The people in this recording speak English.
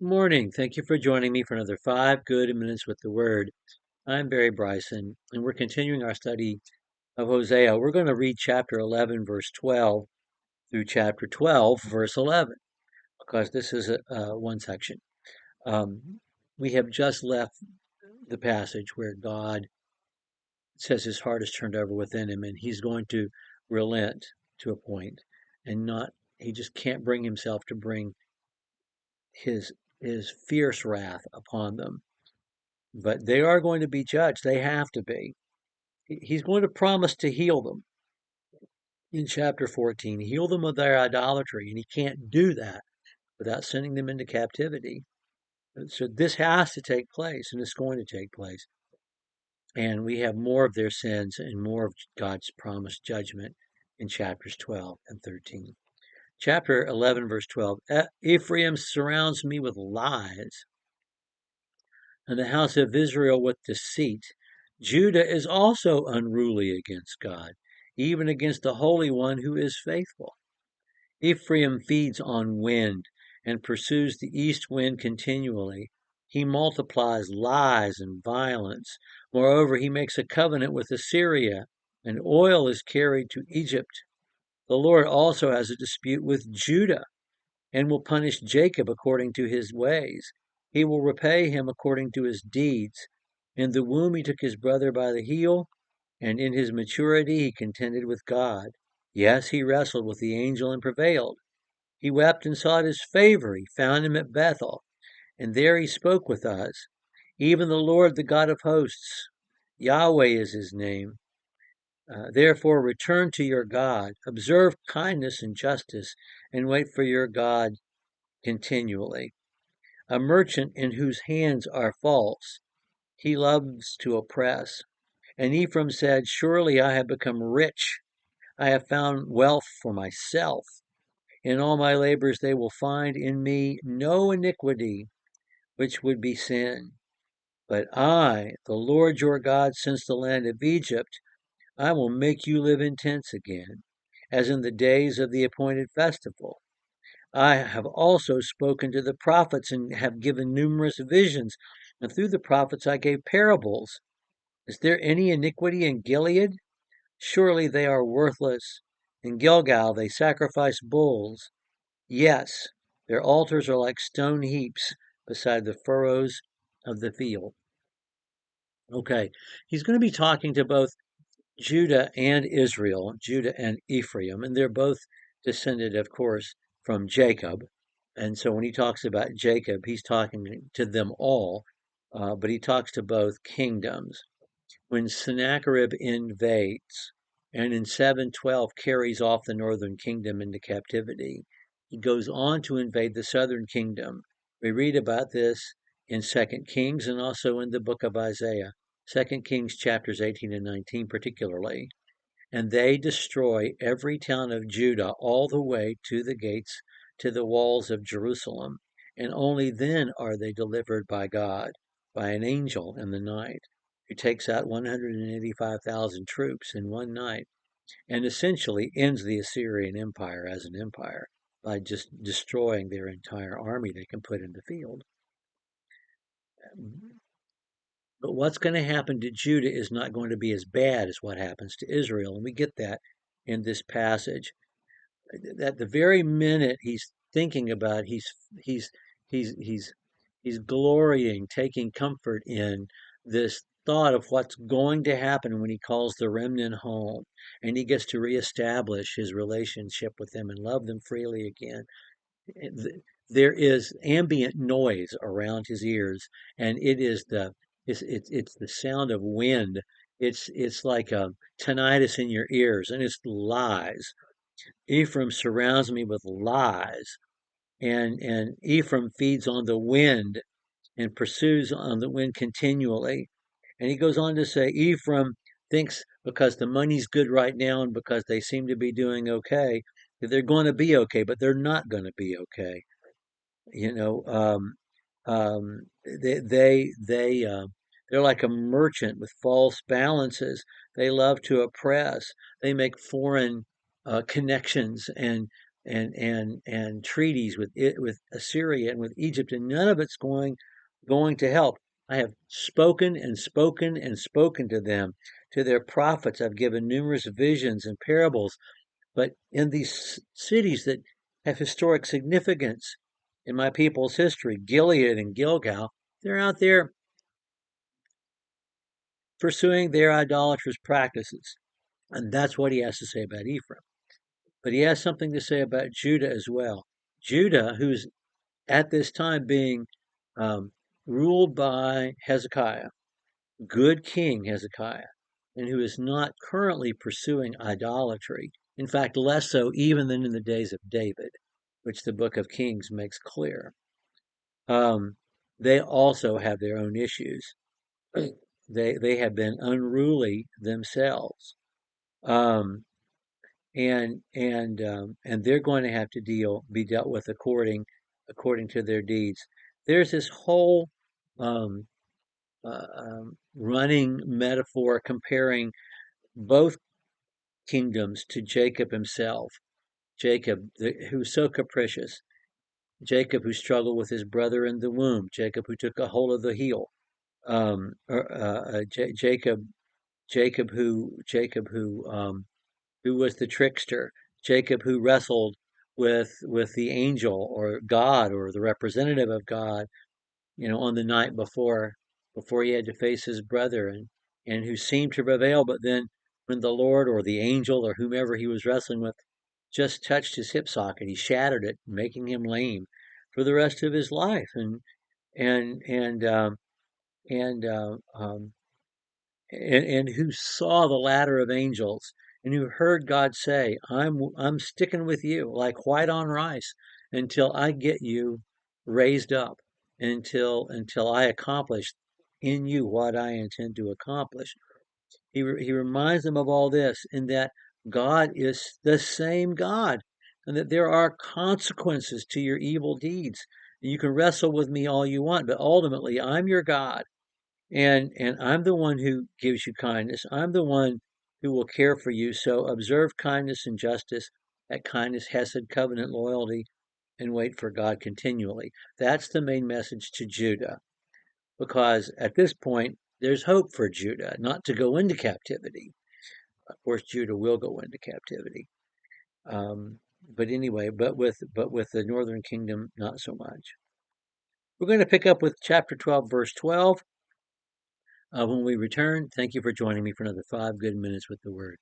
Morning. Thank you for joining me for another 5 good minutes with the Word. I'm Barry Bryson, and we're continuing our study of Hosea. We're going to read chapter 11, verse 12 through chapter 12, verse 11, because this is one section. We have just left the passage where God says his heart is turned over within him, and he's going to relent to a point, and he just can't bring himself to bring his his fierce wrath upon them. But they are going to be judged. They have to be. He's going to promise to heal them in chapter 14, heal them of their idolatry, and he can't do that without sending them into captivity. So this has to take place, and it's going to take place. And we have more of their sins and more of God's promised judgment in chapters 12 and 13. Chapter 11, verse 12, Ephraim surrounds me with lies, and the house of Israel with deceit. Judah is also unruly against God, even against the Holy One who is faithful. Ephraim feeds on wind and pursues the east wind continually. He multiplies lies and violence. Moreover, he makes a covenant with Assyria, and oil is carried to Egypt. The Lord also has a dispute with Judah and will punish Jacob according to his ways. He will repay him according to his deeds. In the womb he took his brother by the heel, and in his maturity he contended with God. Yes, he wrestled with the angel and prevailed. He wept and sought his favor. He found him at Bethel, and there he spoke with us. Even the Lord, the God of hosts, Yahweh is his name. Therefore return to your God, observe kindness and justice, and wait for your God continually. A merchant in whose hands are false, he loves to oppress. And Ephraim said, surely I have become rich. I have found wealth for myself. In all my labors they will find in me no iniquity, which would be sin. But I, the Lord your God, since the land of Egypt, I will make you live in tents again, as in the days of the appointed festival. I have also spoken to the prophets and have given numerous visions, and through the prophets I gave parables. Is there any iniquity in Gilead? Surely they are worthless. In Gilgal they sacrifice bulls. Yes, their altars are like stone heaps beside the furrows of the field. Okay, he's going to be talking to both Judah and Israel, Judah and Ephraim, and they're both descended, of course, from Jacob. And so when he talks about Jacob, he's talking to them all, but he talks to both kingdoms. When Sennacherib invades and in 712 carries off the northern kingdom into captivity, he goes on to invade the southern kingdom. We read about this in 2 Kings and also in the book of Isaiah, 2 Kings chapters 18 and 19 particularly. And they destroy every town of Judah all the way to the gates, to the walls of Jerusalem. And only then are they delivered by God, by an angel in the night, who takes out 185,000 troops in one night and essentially ends the Assyrian Empire as an empire by just destroying their entire army they can put in the field. But what's going to happen to Judah is not going to be as bad as what happens to Israel. And we get that in this passage. At the very minute he's thinking about, he's he's he's he's glorying, taking comfort in this thought of what's going to happen when he calls the remnant home, and he gets to reestablish his relationship with them and love them freely again. There is ambient noise around his ears, and it's the sound of wind. It's like a tinnitus in your ears, and it's lies. Ephraim surrounds me with lies, and Ephraim feeds on the wind and pursues on the wind continually. And he goes on to say, Ephraim thinks because the money's good right now and because they seem to be doing okay, that they're going to be okay, but they're not going to be okay. You know, they're like a merchant with false balances. They love to oppress. They make foreign connections and and treaties with Assyria and with Egypt, and none of it's going to help. I have spoken and spoken and spoken to them, to their prophets. I've given numerous visions and parables, but in these cities that have historic significance in my people's history, Gilead and Gilgal, they're out there pursuing their idolatrous practices. And that's what he has to say about Ephraim. But he has something to say about Judah as well. Judah, who's at this time being um, ruled by Hezekiah, good King Hezekiah, and who is not currently pursuing idolatry. In fact, less so even than in the days of David, which the book of Kings makes clear. They also have their own issues. They have been unruly themselves. Um, and they're going to have to be dealt with according to their deeds. There's this whole um, running metaphor comparing both kingdoms to Jacob himself. Jacob, who's so capricious. Jacob, who struggled with his brother in the womb. Jacob, who took a hold of the heel. Jacob, who was the trickster. Jacob, who wrestled with the angel or God or the representative of God, on the night before he had to face his brother, and who seemed to prevail, but then when the Lord or the angel or whomever he was wrestling with just touched his hip socket, he shattered it, making him lame for the rest of his life. And and um, and uh, um, and who saw the ladder of angels and who heard God say, I'm sticking with you like white on rice until I get you raised up, until I accomplish in you what I intend to accomplish. He reminds them of all this, in that God is the same God, and that there are consequences to your evil deeds. You can wrestle with me all you want, but ultimately I'm your God, and I'm the one who gives you kindness. I'm the one who will care for you. So observe kindness and justice, that kindness, hesed, covenant loyalty, and wait for God continually. That's the main message to Judah, because at this point there's hope for Judah not to go into captivity. Of course, Judah will go into captivity, but anyway, but with the northern kingdom, not so much. We're going to pick up with chapter 12, verse 12. When we return, thank you for joining me for another 5 good minutes with the Word.